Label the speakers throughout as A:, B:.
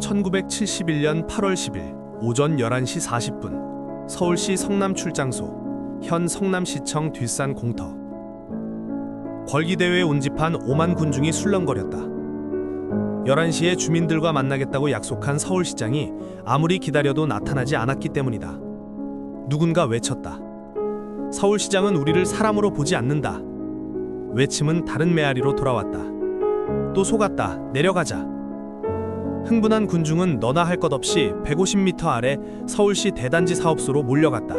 A: 1971년 8월 10일 오전 11시 40분 서울시 성남출장소 현 성남시청 뒷산 공터 걸기대회에 운집한 5만 군중이 술렁거렸다. 11시에 주민들과 만나겠다고 약속한 서울시장이 아무리 기다려도 나타나지 않았기 때문이다. 누군가 외쳤다. 서울시장은 우리를 사람으로 보지 않는다. 외침은 다른 메아리로 돌아왔다. 또 속았다. 내려가자. 흥분한 군중은 너나 할 것 없이 150m 아래 서울시 대단지 사업소로 몰려갔다.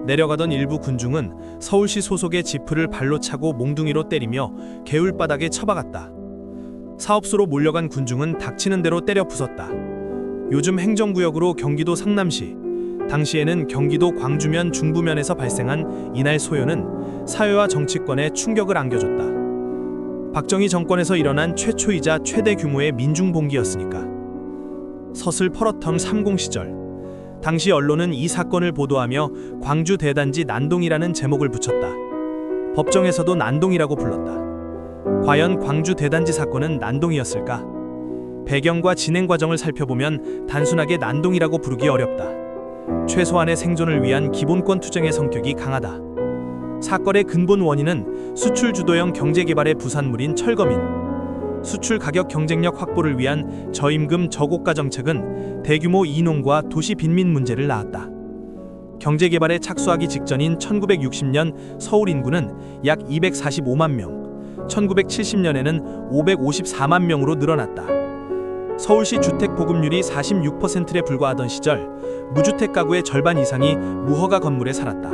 A: 내려가던 일부 군중은 서울시 소속의 지프를 발로 차고 몽둥이로 때리며 개울바닥에 처박았다. 사업소로 몰려간 군중은 닥치는 대로 때려 부쉈다. 요즘 행정구역으로 경기도 성남시, 당시에는 경기도 광주면 중부면에서 발생한 이날 소요는 사회와 정치권에 충격을 안겨줬다. 박정희 정권에서 일어난 최초이자 최대 규모의 민중봉기였으니까. 서슬 펄어턴 30 시절, 당시 언론은 이 사건을 보도하며 광주 대단지 난동이라는 제목을 붙였다. 법정에서도 난동이라고 불렀다. 과연 광주 대단지 사건은 난동이었을까? 배경과 진행 과정을 살펴보면 단순하게 난동이라고 부르기 어렵다. 최소한의 생존을 위한 기본권 투쟁의 성격이 강하다. 사건의 근본 원인은 수출 주도형 경제개발의 부산물인 철거민, 수출 가격 경쟁력 확보를 위한 저임금 저고가 정책은 대규모 이농과 도시 빈민 문제를 낳았다. 경제개발에 착수하기 직전인 1960년 서울 인구는 약 245만 명, 1970년에는 554만 명으로 늘어났다. 서울시 주택 보급률이 46%에 불과하던 시절 무주택 가구의 절반 이상이 무허가 건물에 살았다.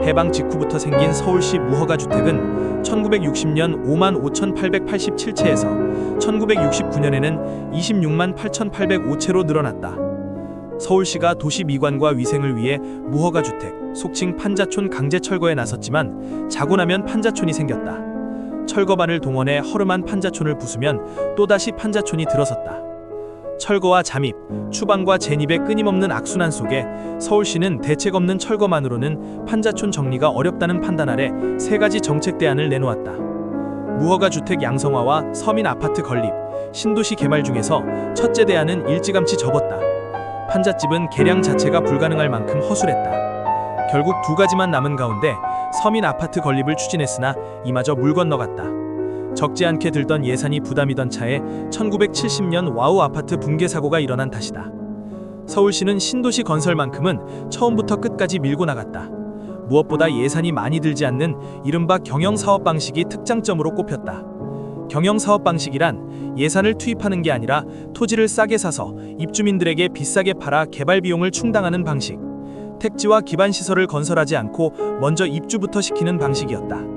A: 해방 직후부터 생긴 서울시 무허가 주택은 1960년 55,887채에서 1969년에는 26만 8,805채로 늘어났다. 서울시가 도시 미관과 위생을 위해 무허가 주택, 속칭 판자촌 강제 철거에 나섰지만 자고 나면 판자촌이 생겼다. 철거반을 동원해 허름한 판자촌을 부수면 또다시 판자촌이 들어섰다. 철거와 잠입, 추방과 재입의 끊임없는 악순환 속에 서울시는 대책 없는 철거만으로는 판자촌 정리가 어렵다는 판단 아래 세 가지 정책 대안을 내놓았다. 무허가 주택 양성화와 서민 아파트 건립, 신도시 개발 중에서 첫째 대안은 일찌감치 접었다. 판잣집은 개량 자체가 불가능할 만큼 허술했다. 결국 두 가지만 남은 가운데 서민 아파트 건립을 추진했으나 이마저 물 건너갔다. 적지 않게 들던 예산이 부담이던 차에 1970년 와우 아파트 붕괴 사고가 일어난 탓이다. 서울시는 신도시 건설만큼은 처음부터 끝까지 밀고 나갔다. 무엇보다 예산이 많이 들지 않는 이른바 경영사업 방식이 특장점으로 꼽혔다. 경영사업 방식이란 예산을 투입하는 게 아니라 토지를 싸게 사서 입주민들에게 비싸게 팔아 개발 비용을 충당하는 방식. 택지와 기반시설을 건설하지 않고 먼저 입주부터 시키는 방식이었다.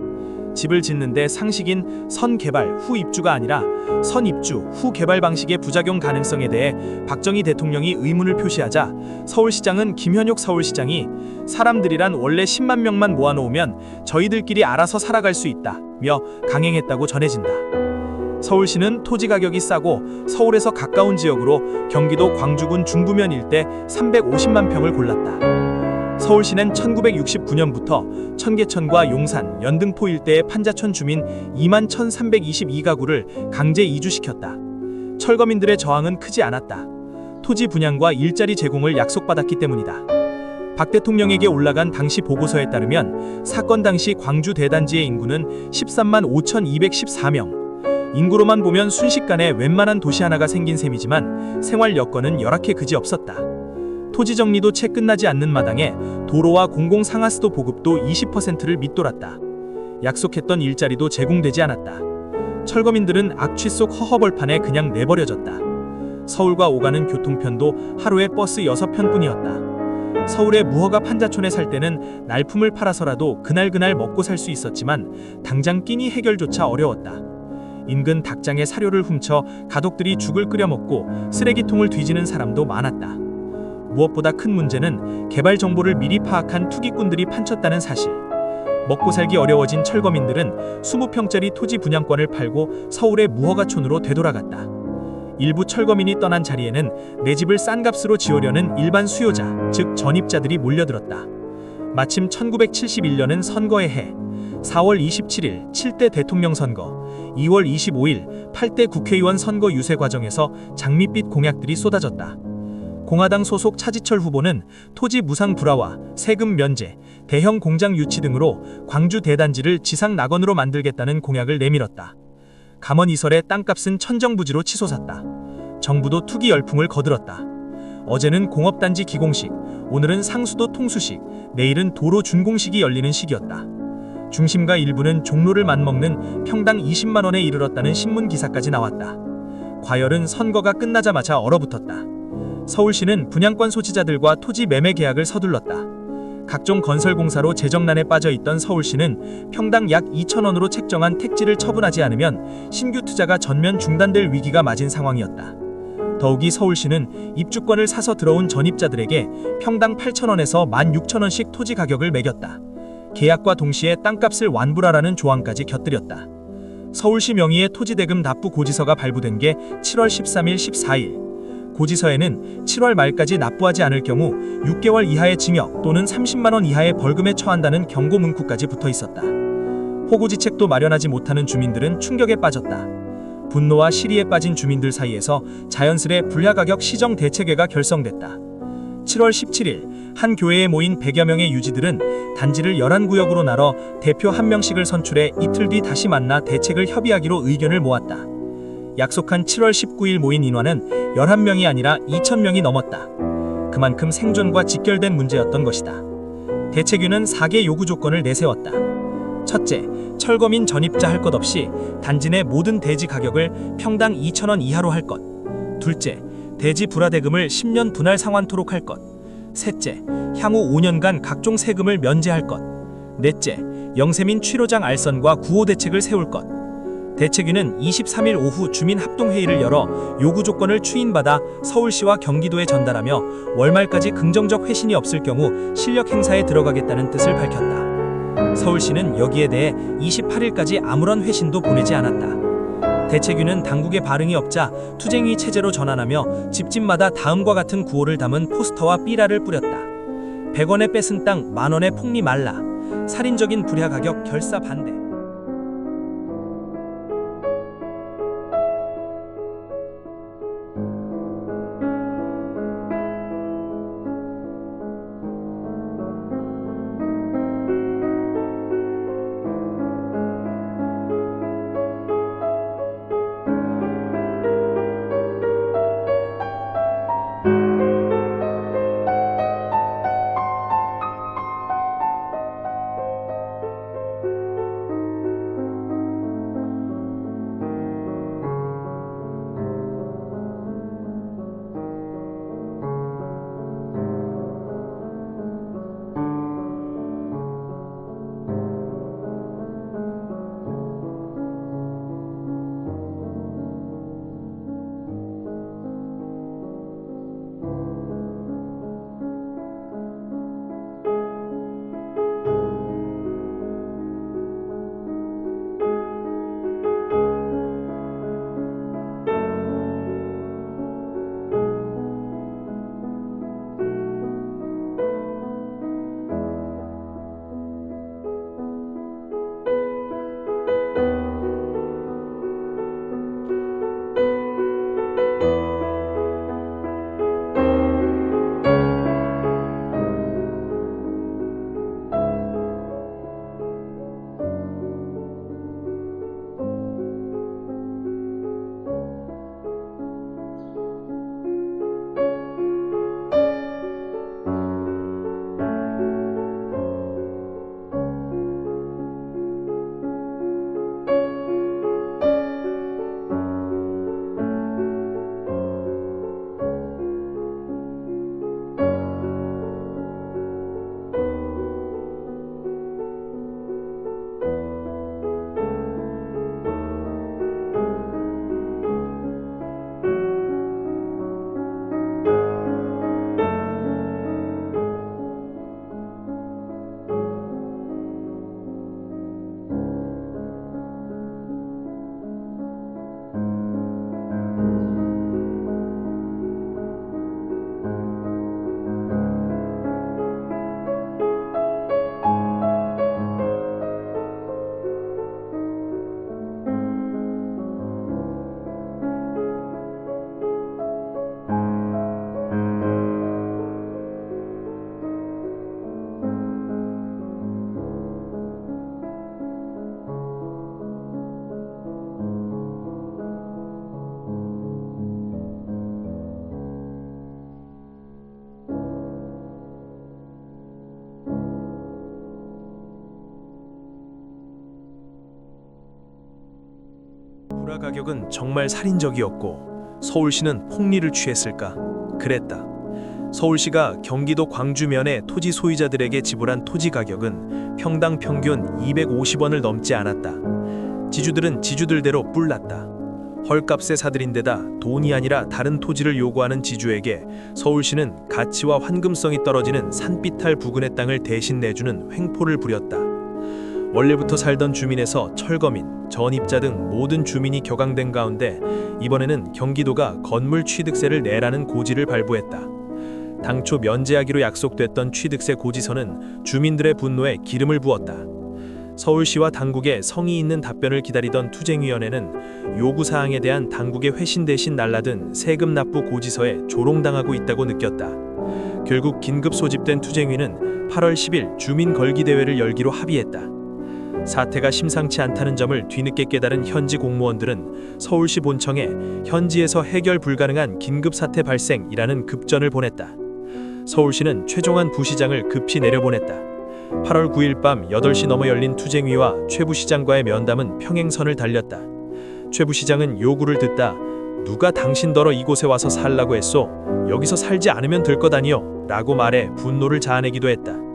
A: 집을 짓는데 상식인 선개발 후 입주가 아니라 선입주 후 개발 방식의 부작용 가능성에 대해 박정희 대통령이 의문을 표시하자 서울시장은 김현욕 서울시장이 사람들이란 원래 10만 명만 모아놓으면 저희들끼리 알아서 살아갈 수 있다며 강행했다고 전해진다. 서울시는 토지 가격이 싸고 서울에서 가까운 지역으로 경기도 광주군 중부면 일대 350만 평을 골랐다. 서울시는 1969년부터 청계천과 용산, 연등포 일대의 판자촌 주민 2만 1,322가구를 강제 이주시켰다. 철거민들의 저항은 크지 않았다. 토지 분양과 일자리 제공을 약속받았기 때문이다. 박 대통령에게 올라간 당시 보고서에 따르면 사건 당시 광주 대단지의 인구는 13만 5,214명. 인구로만 보면 순식간에 웬만한 도시 하나가 생긴 셈이지만 생활 여건은 열악해 그지없었다. 토지 정리도 채 끝나지 않는 마당에 도로와 공공상하수도 보급도 20%를 밑돌았다. 약속했던 일자리도 제공되지 않았다. 철거민들은 악취 속 허허벌판에 그냥 내버려졌다. 서울과 오가는 교통편도 하루에 버스 6편뿐이었다. 서울의 무허가 판자촌에 살 때는 날품을 팔아서라도 그날그날 먹고 살 수 있었지만 당장 끼니 해결조차 어려웠다. 인근 닭장의 사료를 훔쳐 가족들이 죽을 끓여 먹고 쓰레기통을 뒤지는 사람도 많았다. 무엇보다 큰 문제는 개발 정보를 미리 파악한 투기꾼들이 판쳤다는 사실. 먹고 살기 어려워진 철거민들은 20평짜리 토지 분양권을 팔고 서울의 무허가촌으로 되돌아갔다. 일부 철거민이 떠난 자리에는 내 집을 싼 값으로 지으려는 일반 수요자, 즉 전입자들이 몰려들었다. 마침 1971년은 선거의 해. 4월 27일 7대 대통령 선거, 2월 25일 8대 국회의원 선거 유세 과정에서 장밋빛 공약들이 쏟아졌다. 공화당 소속 차지철 후보는 토지 무상 불화와 세금 면제, 대형 공장 유치 등으로 광주 대단지를 지상 낙원으로 만들겠다는 공약을 내밀었다. 감원 이설의 땅값은 천정부지로 치솟았다. 정부도 투기 열풍을 거들었다. 어제는 공업단지 기공식, 오늘은 상수도 통수식, 내일은 도로 준공식이 열리는 시기였다. 중심가 일부는 종로를 맞먹는 평당 20만 원에 이르렀다는 신문 기사까지 나왔다. 과열은 선거가 끝나자마자 얼어붙었다. 서울시는 분양권 소지자들과 토지 매매 계약을 서둘렀다. 각종 건설공사로 재정난에 빠져있던 서울시는 평당 약 2,000원으로 책정한 택지를 처분하지 않으면 신규 투자가 전면 중단될 위기가 맞은 상황이었다. 더욱이 서울시는 입주권을 사서 들어온 전입자들에게 평당 8,000원에서 16,000원씩 토지 가격을 매겼다. 계약과 동시에 땅값을 완불하라는 조항까지 곁들였다. 서울시 명의의 토지대금 납부 고지서가 발부된 게 7월 13일, 14일. 고지서에는 7월 말까지 납부하지 않을 경우 6개월 이하의 징역 또는 30만 원 이하의 벌금에 처한다는 경고 문구까지 붙어 있었다. 호구지책도 마련하지 못하는 주민들은 충격에 빠졌다. 분노와 시리에 빠진 주민들 사이에서 자연스레 분야가격 시정 대책회가 결성됐다. 7월 17일 한 교회에 모인 100여 명의 유지들은 단지를 11구역으로 나눠 대표 1명씩을 선출해 이틀 뒤 다시 만나 대책을 협의하기로 의견을 모았다. 약속한 7월 19일 모인 인원은 11명이 아니라 2,000명이 넘었다. 그만큼 생존과 직결된 문제였던 것이다. 대책위는 4개 요구 조건을 내세웠다. 첫째, 철거민 전입자 할 것 없이 단지 내 모든 대지 가격을 평당 2,000원 이하로 할 것. 둘째, 대지 불화대금을 10년 분할 상환토록 할 것. 셋째, 향후 5년간 각종 세금을 면제할 것. 넷째, 영세민 취로장 알선과 구호 대책을 세울 것. 대책위는 23일 오후 주민합동회의를 열어 요구 조건을 추인받아 서울시와 경기도에 전달하며 월말까지 긍정적 회신이 없을 경우 실력 행사에 들어가겠다는 뜻을 밝혔다. 서울시는 여기에 대해 28일까지 아무런 회신도 보내지 않았다. 대책위는 당국의 반응이 없자 투쟁위 체제로 전환하며 집집마다 다음과 같은 구호를 담은 포스터와 삐라를 뿌렸다. 100원에 뺏은 땅 10,000원에 폭리 말라. 살인적인 불야 가격 결사 반대. 부가 가격은 정말 살인적이었고 서울시는 폭리를 취했을까? 그랬다. 서울시가 경기도 광주면의 토지 소유자들에게 지불한 토지 가격은 평당 평균 250원을 넘지 않았다. 지주들은 지주들대로 뿔났다. 헐값에 사들인 데다 돈이 아니라 다른 토지를 요구하는 지주에게 서울시는 가치와 환금성이 떨어지는 산비탈 부근의 땅을 대신 내주는 횡포를 부렸다. 원래부터 살던 주민에서 철거민, 전입자 등 모든 주민이 격앙된 가운데 이번에는 경기도가 건물 취득세를 내라는 고지를 발부했다. 당초 면제하기로 약속됐던 취득세 고지서는 주민들의 분노에 기름을 부었다. 서울시와 당국의 성의 있는 답변을 기다리던 투쟁위원회는 요구사항에 대한 당국의 회신 대신 날라든 세금 납부 고지서에 조롱당하고 있다고 느꼈다. 결국 긴급 소집된 투쟁위는 8월 10일 주민 걸기대회를 열기로 합의했다. 사태가 심상치 않다는 점을 뒤늦게 깨달은 현지 공무원들은 서울시 본청에 현지에서 해결 불가능한 긴급사태 발생이라는 급전을 보냈다. 서울시는 최종환 부시장을 급히 내려보냈다. 8월 9일 밤 8시 넘어 열린 투쟁위와 최 부시장과의 면담은 평행선을 달렸다. 최 부시장은 요구를 듣다 "누가 당신더러 이곳에 와서 살라고 했소? 여기서 살지 않으면 될 것 아니요? 라고 말해 분노를 자아내기도 했다.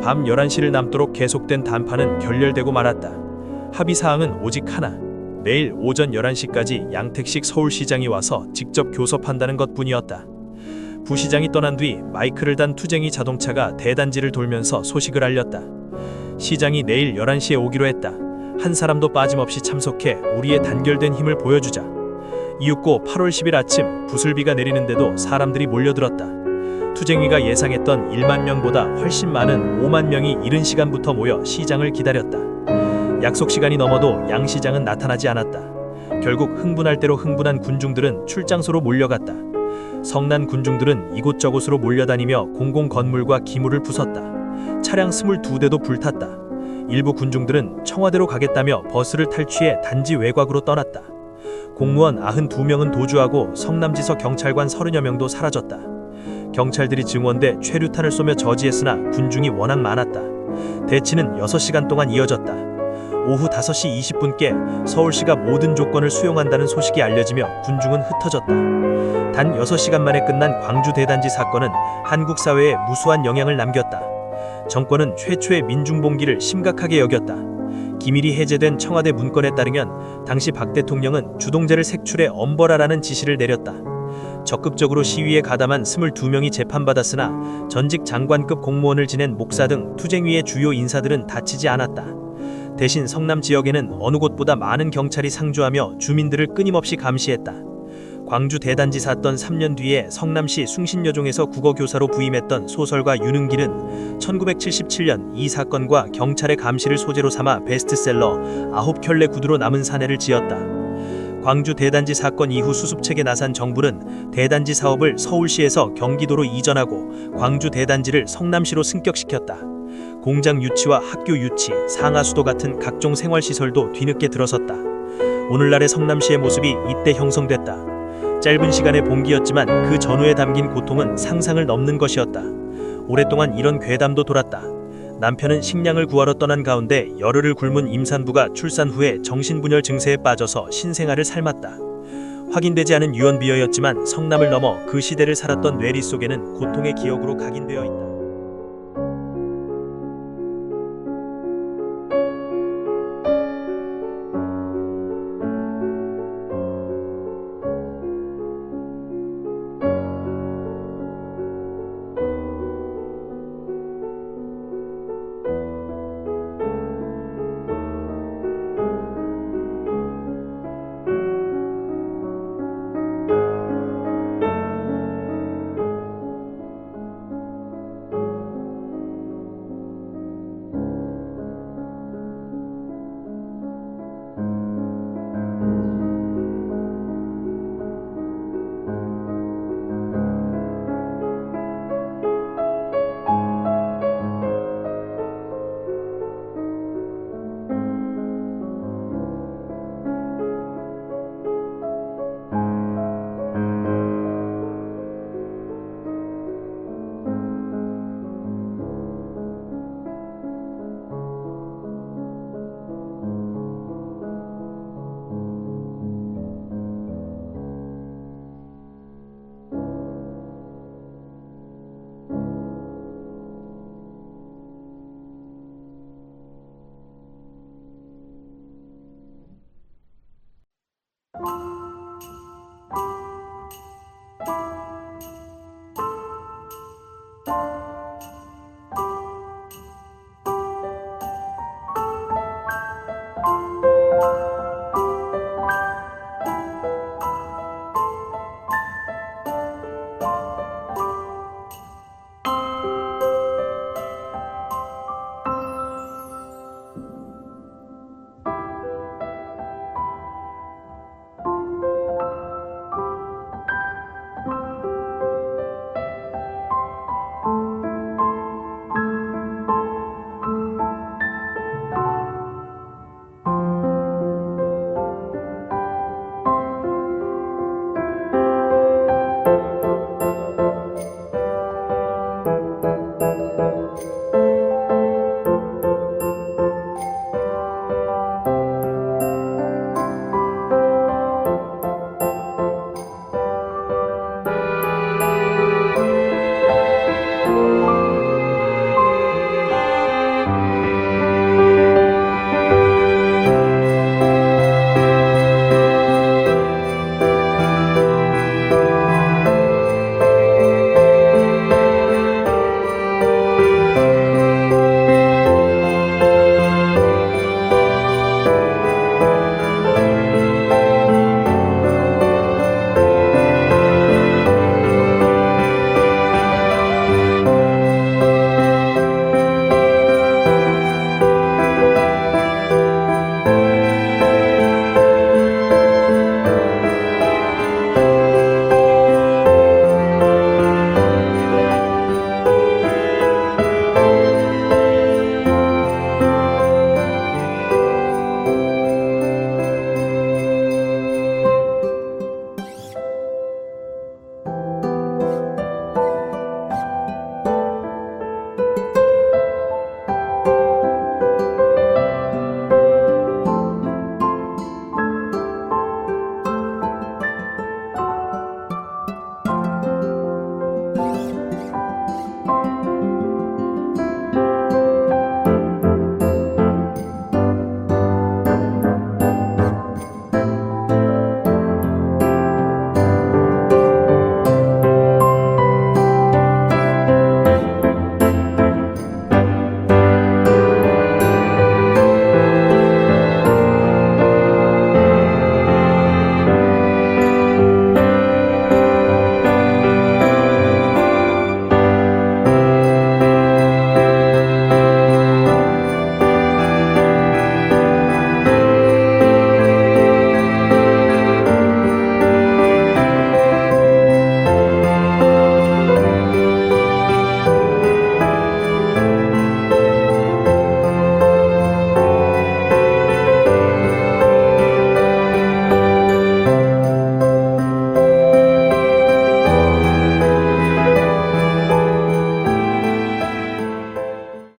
A: 밤 11시를 남도록 계속된談판은 결렬되고 말았다. 합의사항은 오직 하나. 내일 오전 11시까지 양택식 서울시장이 와서 직접 교섭한다는 것뿐이었다. 부시장이 떠난 뒤 마이크를 단 투쟁이 자동차가 대단지를 돌면서 소식을 알렸다. 시장이 내일 11시에 오기로 했다. 한 사람도 빠짐없이 참석해 우리의 단결된 힘을 보여주자. 이윽고 8월 10일 아침 부슬비가 내리는데도 사람들이 몰려들었다. 투쟁위가 예상했던 1만 명보다 훨씬 많은 5만 명이 이른 시간부터 모여 시장을 기다렸다. 약속 시간이 넘어도 양 시장은 나타나지 않았다. 결국 흥분할 대로 흥분한 군중들은 출장소로 몰려갔다. 성난 군중들은 이곳저곳으로 몰려다니며 공공건물과 기물을 부쉈다. 차량 22대도 불탔다. 일부 군중들은 청와대로 가겠다며 버스를 탈취해 단지 외곽으로 떠났다. 공무원 92명은 도주하고 성남지서 경찰관 30여 명도 사라졌다. 경찰들이 증원돼 최루탄을 쏘며 저지했으나 군중이 워낙 많았다. 대치는 6시간 동안 이어졌다. 오후 5시 20분께 서울시가 모든 조건을 수용한다는 소식이 알려지며 군중은 흩어졌다. 단 6시간 만에 끝난 광주 대단지 사건은 한국 사회에 무수한 영향을 남겼다. 정권은 최초의 민중봉기를 심각하게 여겼다. 기밀이 해제된 청와대 문건에 따르면 당시 박 대통령은 주동자를 색출해 엄벌하라는 지시를 내렸다. 적극적으로 시위에 가담한 22명이 재판받았으나 전직 장관급 공무원을 지낸 목사 등 투쟁위의 주요 인사들은 다치지 않았다. 대신 성남 지역에는 어느 곳보다 많은 경찰이 상주하며 주민들을 끊임없이 감시했다. 광주 대단지 샀던 3년 뒤에 성남시 숭신여종에서 국어교사로 부임했던 소설가 윤은길은 1977년 이 사건과 경찰의 감시를 소재로 삼아 베스트셀러 9켤레 구두로 남은 사내를 지었다. 광주 대단지 사건 이후 수습책에 나선 정부는 대단지 사업을 서울시에서 경기도로 이전하고 광주 대단지를 성남시로 승격시켰다. 공장 유치와 학교 유치, 상하수도 같은 각종 생활시설도 뒤늦게 들어섰다. 오늘날의 성남시의 모습이 이때 형성됐다. 짧은 시간의 봉기였지만 그 전후에 담긴 고통은 상상을 넘는 것이었다. 오랫동안 이런 괴담도 돌았다. 남편은 식량을 구하러 떠난 가운데 열흘을 굶은 임산부가 출산 후에 정신분열 증세에 빠져서 신생아를 삶았다. 확인되지 않은 유언비어였지만 성남을 넘어 그 시대를 살았던 뇌리 속에는 고통의 기억으로 각인되어 있다.